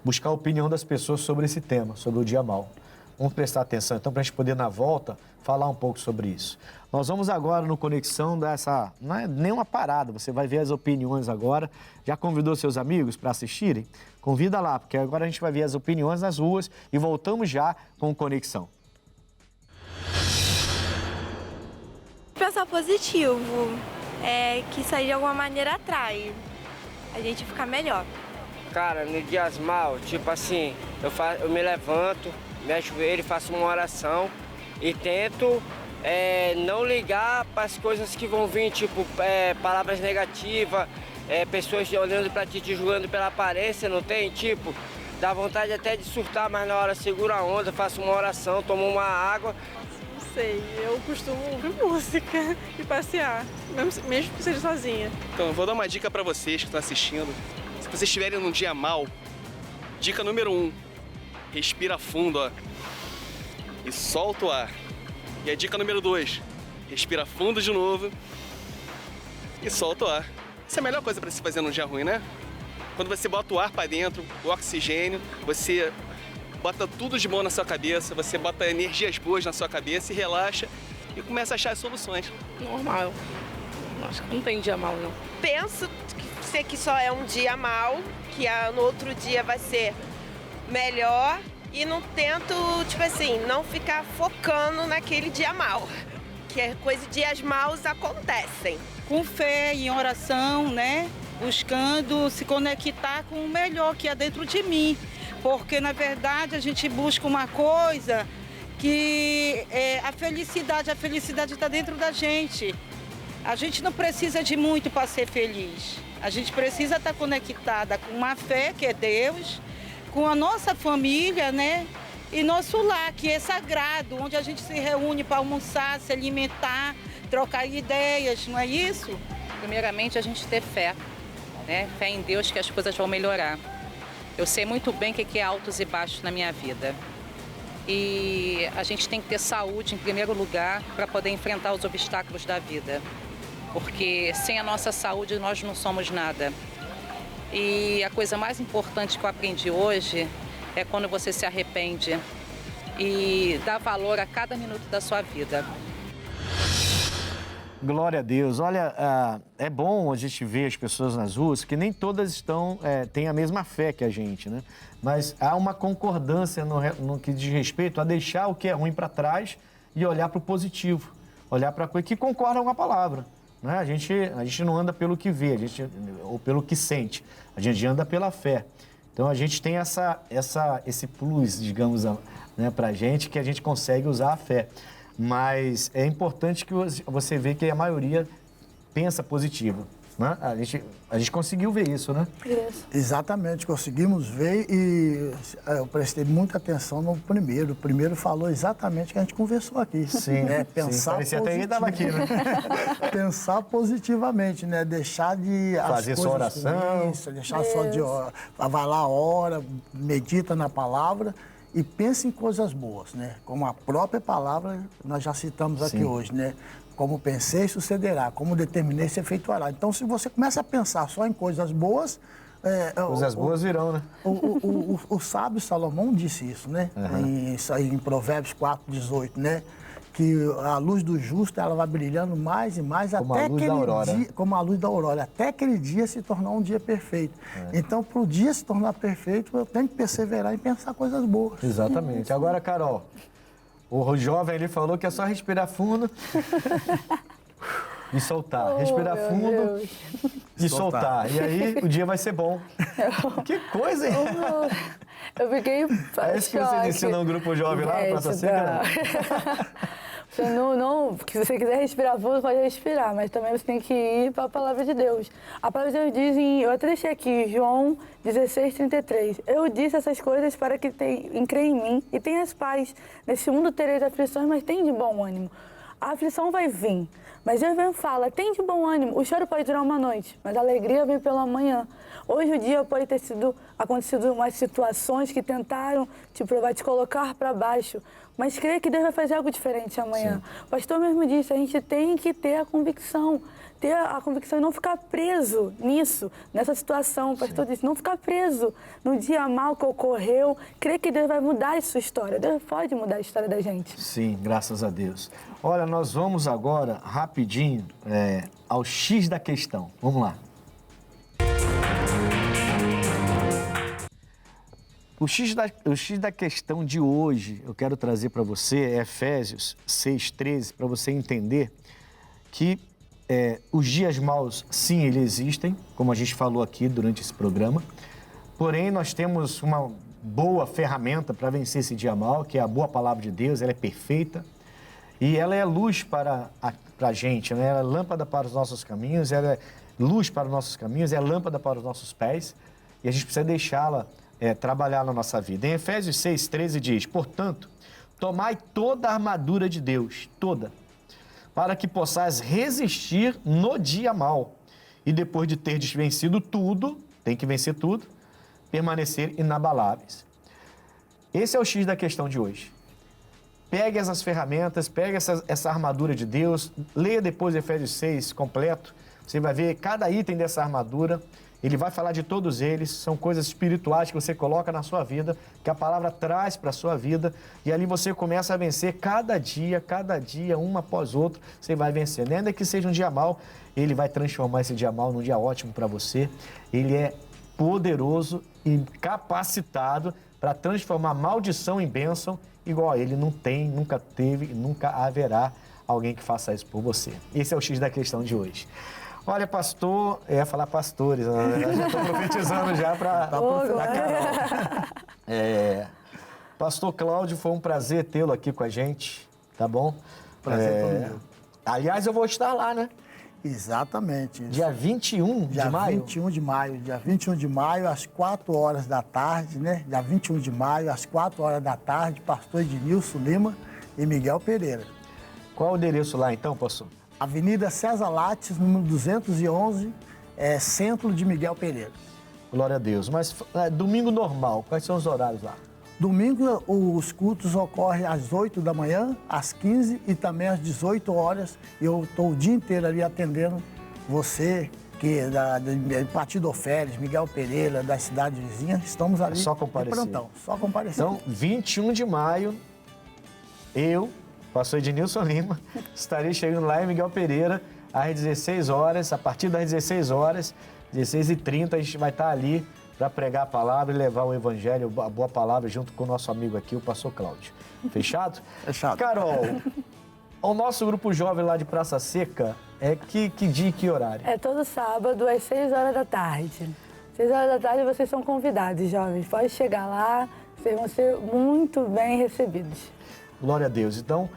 Speaker 1: buscar a opinião das pessoas sobre esse tema, sobre o dia mau. Vamos prestar atenção, então, para a gente poder, na volta, falar um pouco sobre isso. Nós vamos agora no Conexão dessa... Não é nenhuma parada, você vai ver as opiniões agora. Já convidou seus amigos para assistirem? Convida lá, porque agora a gente vai ver as opiniões nas ruas e voltamos já com o Conexão.
Speaker 5: Pensar positivo, que isso aí de alguma maneira atrai a gente ficar melhor.
Speaker 6: Cara, no dias mal, tipo assim, eu me levanto, me ajoelho, faço uma oração e tento não ligar para as coisas que vão vir, tipo palavras negativas, pessoas olhando para ti, te julgando pela aparência, não tem? Tipo, dá vontade até de surtar, mas na hora segura a onda, faço uma oração, tomo uma água.
Speaker 7: Não sei, eu costumo ouvir música e passear, mesmo que seja sozinha.
Speaker 8: Então, eu vou dar uma dica para vocês que estão assistindo. Se vocês estiverem num dia mal, dica número 1, respira fundo, ó, e solta o ar. E a dica número 2, respira fundo de novo e solta o ar. Essa é a melhor coisa para se fazer num dia ruim, né? Quando você bota o ar para dentro, o oxigênio, você bota tudo de bom na sua cabeça, você bota energias boas na sua cabeça e relaxa e começa a achar as soluções.
Speaker 7: Normal. Acho que não tem dia mal, não.
Speaker 9: Penso que só é um dia mal, que no outro dia vai ser melhor e não tento, tipo assim, não ficar focando naquele dia mal, que é coisa de dias maus acontecem.
Speaker 10: Com fé, em oração, né? Buscando se conectar com o melhor que é dentro de mim. Porque, na verdade, a gente busca uma coisa que a felicidade está dentro da gente. A gente não precisa de muito para ser feliz. A gente precisa estar conectada com uma fé, que é Deus, com a nossa família, né? E nosso lar, que é sagrado, onde a gente se reúne para almoçar, se alimentar, trocar ideias, não é isso?
Speaker 11: Primeiramente, a gente ter fé, né? Fé em Deus que as coisas vão melhorar. Eu sei muito bem o que é altos e baixos na minha vida. E a gente tem que ter saúde em primeiro lugar para poder enfrentar os obstáculos da vida. Porque sem a nossa saúde nós não somos nada. E a coisa mais importante que eu aprendi hoje é quando você se arrepende e dá valor a cada minuto da sua vida.
Speaker 1: Glória a Deus. Olha, é bom a gente ver as pessoas nas ruas, que nem todas têm a mesma fé que a gente, né? Mas há uma concordância no que diz respeito a deixar o que é ruim para trás e olhar para o positivo, olhar para a coisa que concorda com a palavra. Né? A gente não anda pelo que vê, ou pelo que sente, a gente anda pela fé. Então a gente tem esse plus, digamos, né, para a gente, que a gente consegue usar a fé. Mas é importante que você veja que a maioria pensa positivo. Né? A gente conseguiu ver isso, né?
Speaker 2: Isso. Exatamente, conseguimos ver e eu prestei muita atenção no primeiro. O primeiro falou exatamente o que a gente conversou aqui.
Speaker 1: Sim,
Speaker 2: né? Pensar
Speaker 1: parecia até que estava aqui, né?
Speaker 2: Pensar positivamente, né? Deixar de...
Speaker 1: fazer sua oração.
Speaker 2: Ruins, deixar só de... Vai lá, ora, medita na palavra e pensa em coisas boas, né? Como a própria palavra nós já citamos aqui hoje, né? Como pensei, sucederá. Como determinei, se efetuará. Então, se você começa a pensar só em coisas boas...
Speaker 1: coisas boas virão, né?
Speaker 2: O sábio Salomão disse isso, né? Em Provérbios 4:18, né? Que a luz do justo, ela vai brilhando mais e mais
Speaker 1: como
Speaker 2: até
Speaker 1: a luz da aurora.
Speaker 2: como a luz da aurora, até aquele dia se tornar um dia perfeito. Então, para o dia se tornar perfeito, eu tenho que perseverar em pensar coisas boas.
Speaker 1: Exatamente. Agora, Carol, o jovem ali falou que é só respirar fundo e soltar. Respirar fundo e soltar. E aí o dia vai ser bom. Que coisa, hein?
Speaker 3: Eu fiquei
Speaker 1: É isso que vocês ensinam no grupo jovem lá na Praça Seca?
Speaker 3: Se se você quiser respirar fundo, pode respirar, mas também você tem que ir para a palavra de Deus. A palavra de Deus diz, eu até deixei aqui, João 16:33. Eu disse essas coisas para que creia em mim e tenhas paz. Nesse mundo tereis aflições, mas tem de bom ânimo. A aflição vai vir, mas Deus vem e fala, tem de bom ânimo. O choro pode durar uma noite, mas a alegria vem pela manhã. Hoje o dia pode ter acontecido umas situações que tentaram te provar, te colocar para baixo, mas creia que Deus vai fazer algo diferente amanhã. Sim. O pastor mesmo disse, a gente tem que ter a convicção e não ficar preso nisso, nessa situação. O pastor disse, não ficar preso no dia mal que ocorreu. Creia que Deus vai mudar a sua história. Deus pode mudar a história da gente.
Speaker 1: Sim, graças a Deus. Olha, nós vamos agora, rapidinho, ao X da questão. Vamos lá. O X da questão de hoje, eu quero trazer para você, é Efésios 6:13, para você entender que os dias maus, sim, eles existem, como a gente falou aqui durante esse programa, porém nós temos uma boa ferramenta para vencer esse dia mau, que é a boa palavra de Deus, ela é perfeita e ela é luz para a gente, né? Ela é lâmpada para os nossos caminhos, ela é luz para os nossos caminhos, é lâmpada para os nossos pés e a gente precisa deixá-la trabalhar na nossa vida. Em Efésios 6:13 diz, portanto, tomai toda a armadura de Deus, toda, para que possais resistir no dia mau. E depois de terdes vencido tudo, tem que vencer tudo, permanecer inabaláveis. Esse é o X da questão de hoje. Pegue essas ferramentas, pegue essa armadura de Deus, leia depois Efésios 6 completo, você vai ver cada item dessa armadura. Ele vai falar de todos eles, são coisas espirituais que você coloca na sua vida, que a palavra traz para a sua vida, e ali você começa a vencer cada dia, um após outro, você vai vencendo. Ainda que seja um dia mau, ele vai transformar esse dia mau num dia ótimo para você. Ele é poderoso e capacitado para transformar maldição em bênção, igual a ele não tem, nunca teve e nunca haverá alguém que faça isso por você. Esse é o X da questão de hoje. Olha, pastor, eu ia falar pastores, né? Eu já estou profetizando já para a Carol. Pastor Cláudio, foi um prazer tê-lo aqui com a gente, tá bom?
Speaker 2: Prazer todo meu.
Speaker 1: Aliás, eu vou estar lá, né?
Speaker 2: Exatamente. Isso.
Speaker 1: Dia 21 de maio?
Speaker 2: Dia 21 de maio, às 4 horas da tarde, né? Dia 21 de maio, às 4 horas da tarde, pastor Ednilson Lima e Miguel Pereira.
Speaker 1: Qual o endereço lá, então, pastor?
Speaker 2: Avenida César Lattes, número 211, centro de Miguel Pereira.
Speaker 1: Glória a Deus. Mas domingo normal, quais são os horários lá?
Speaker 2: Domingo, os cultos ocorrem às 8 da manhã, às 15 e também às 18 horas. E eu estou o dia inteiro ali atendendo você, que é do Partido Oferes, Miguel Pereira, da cidade vizinha. Estamos ali.
Speaker 1: Só comparecer.
Speaker 2: Plantão, só comparecer.
Speaker 1: Então, 21 de maio, eu, pastor Ednilson Lima, estarei chegando lá em Miguel Pereira às 16 horas. A partir das 16 horas, 16h30, a gente vai estar ali para pregar a palavra e levar o evangelho, a boa palavra, junto com o nosso amigo aqui, o pastor Cláudio. Fechado?
Speaker 2: Fechado.
Speaker 1: Carol, o nosso grupo jovem lá de Praça Seca, que dia e que horário?
Speaker 3: É todo sábado, às 6 horas da tarde. 6 horas da tarde vocês são convidados, jovens. Pode chegar lá, vocês vão ser muito bem recebidos. Glória a Deus.
Speaker 1: Então,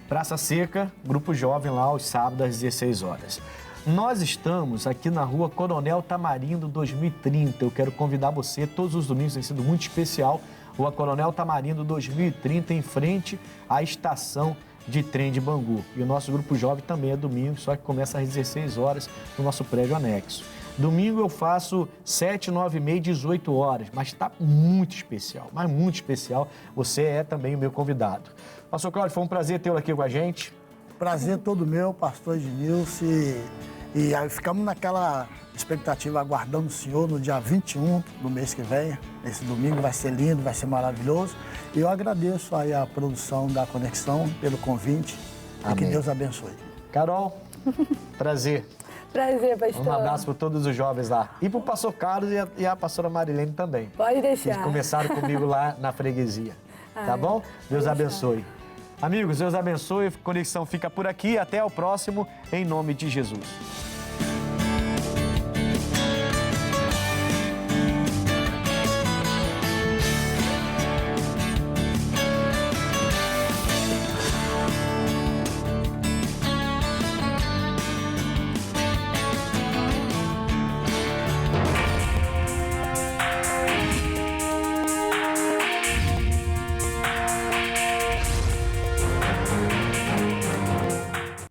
Speaker 1: Praça Seca, grupo jovem lá, aos sábados, às 16 horas. Nós estamos aqui na rua Coronel Tamarindo 2030. Eu quero convidar você, todos os domingos tem sido muito especial. Rua Coronel Tamarindo 2030, em frente à estação de trem de Bangu. E o nosso grupo jovem também é domingo, só que começa às 16 horas no nosso prédio anexo. Domingo eu faço 7, 9 e meia, 18 horas, mas está muito especial, mas muito especial. Você é também o meu convidado. Pastor Cláudio, foi um prazer tê-lo aqui com a gente.
Speaker 2: Prazer todo meu, pastor Ednilson. E aí ficamos naquela expectativa, aguardando o senhor no dia 21 do mês que vem. Esse domingo vai ser lindo, vai ser maravilhoso. E eu agradeço aí a produção da Conexão pelo convite. Amém. E que Deus abençoe.
Speaker 1: Carol, prazer.
Speaker 3: Prazer, pastor.
Speaker 1: Um abraço para todos os jovens lá. E para o pastor Carlos e a pastora Marilene também.
Speaker 3: Pode deixar.
Speaker 1: Eles começaram comigo lá na freguesia. Tá bom? Deus abençoe. Amigos, Deus abençoe. Conexão fica por aqui. Até o próximo, em nome de Jesus.